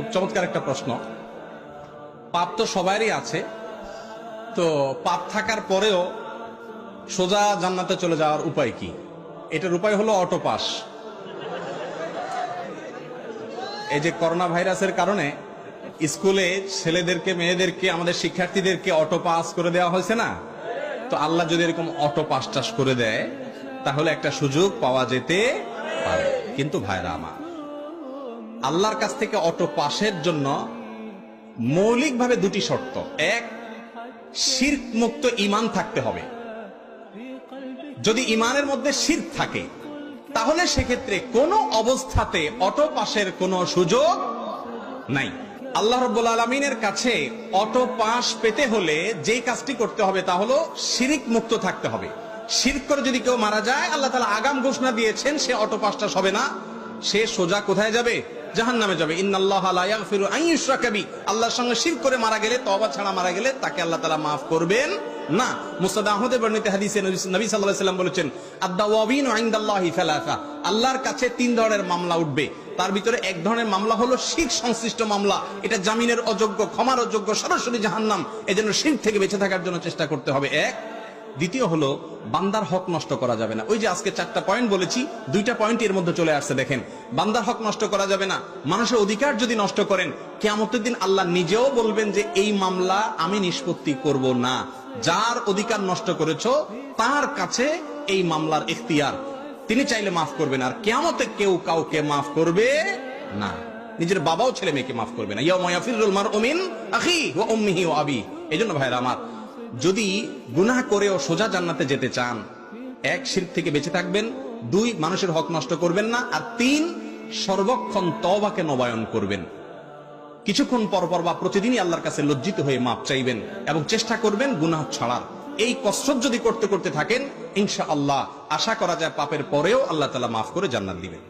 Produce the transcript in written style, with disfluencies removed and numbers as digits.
খুব চমৎকার একটা প্রশ্ন। পাপ তো সবারই আছে, তো পাপ থাকার পরেও সোজা জান্নাতে চলে যাওয়ার উপায় কি? এটার উপায় হলো অটো পাস। এই যে করোনা ভাইরাসের কারণে স্কুলে ছেলেদেরকে, মেয়েদেরকে, আমাদের শিক্ষার্থীদেরকে অটো পাস করে দেওয়া হয়েছে না? তো আল্লাহ যদি এরকম অটো পাস টাস করে দেয় তাহলে একটা সুযোগ পাওয়া যেতে পারে। কিন্তু ভাইরা আমার, আল্লাহর কাছ থেকে অটো পাসের জন্য মৌলিকভাবে দুটি শর্ত। এক, শিরক মুক্ত ঈমান থাকতে হবে। যদি ঈমানের মধ্যে শিরক থাকে তাহলে সেক্ষেত্রে কোনো অবস্থাতে অটো পাসের কোনো সুযোগ নাই। আল্লাহ রাব্বুল আলামিনের কাছে অটো পাস পেতে হলে যেই কাজটি করতে হবে তা হলো শিরক মুক্ত থাকতে হবে। শিরক করে যদি কেউ মারা যায়, আল্লাহ তাআলা আগাম ঘোষণা দিয়েছেন সে অটো পাসটা হবে না, সে সোজা কোথায় যাবে? জাহান্নামে যাবে। ইন্নাল্লাহা লা ইয়াগফিরু আন ইউশরাকা বিহি, আল্লাহর সঙ্গে শিরক করে মারা গেলে, তওবা ছাড়া মারা গেলে তাকে আল্লাহ তাআলা মাফ করবেন না। মুসনাদ আহমদে বর্ণিত হাদিসে নবী সাল্লাল্লাহু আলাইহি ওয়াসাল্লাম বলেছেন, আদ-দাওয়াবিনু ইনদাল্লাহি সালাসা, আল্লাহর কাছে তিন ধরনের মামলা উঠবে। তার ভিতরে এক ধরনের মামলা হলো শিরক সংশ্লিষ্ট মামলা। এটা জামিনের অযোগ্য, ক্ষমার অযোগ্য, সরাসরি জাহান্নাম। এজন্য শিরক থেকে বেঁচে থাকার জন্য চেষ্টা করতে হবে। এক। দ্বিতীয় হলো বান্দার হক নষ্ট করা যাবে না। ওই যে আজকে 4টা পয়েন্ট বলেছি, 2টা পয়েন্ট এর মধ্যে চলে আসছে। দেখেন, বান্দার হক নষ্ট করা যাবে না। মানুষের অধিকার যদি নষ্ট করেন, কিয়ামতের দিন আল্লাহ নিজেও বলবেন যে এই মামলা আমি নিষ্পত্তি করব না। যার অধিকার নষ্ট করেছো তার কাছে এই মামলার ইখতিয়ার, তিনি চাইলে মাফ করবেন। আর কিয়ামতে কেউ কাউকে মাফ করবে না। নিজের বাবাও ছেলে মেয়েকে মাফ করবে না। ইয়াউমা ইয়াফিরুল মারউ মিন আখিহি ওয়া উম্মিহি ওয়া আবিহি। এইজন্য ভাইরা আমার, যদি গুনাহ করেও সোজা জান্নাতে যেতে চান, এক, শিরক থেকে বেঁচে থাকবেন। 2, মানুষের হক নষ্ট করবেন না। আর 3, সর্বক্ষণ তওবাকে নবায়ন করবেন। কিছুক্ষণ পর পর বা প্রতিদিনই আল্লাহর কাছে লজ্জিত হয়ে মাপ চাইবেন এবং চেষ্টা করবেন গুনাহ ছাড়ার। এই কসরত যদি করতে করতে থাকেন, ইনশাআল্লাহ আশা করা যায় পাপের পরেও আল্লাহ তাআলা মাফ করে জান্নাত দিবেন।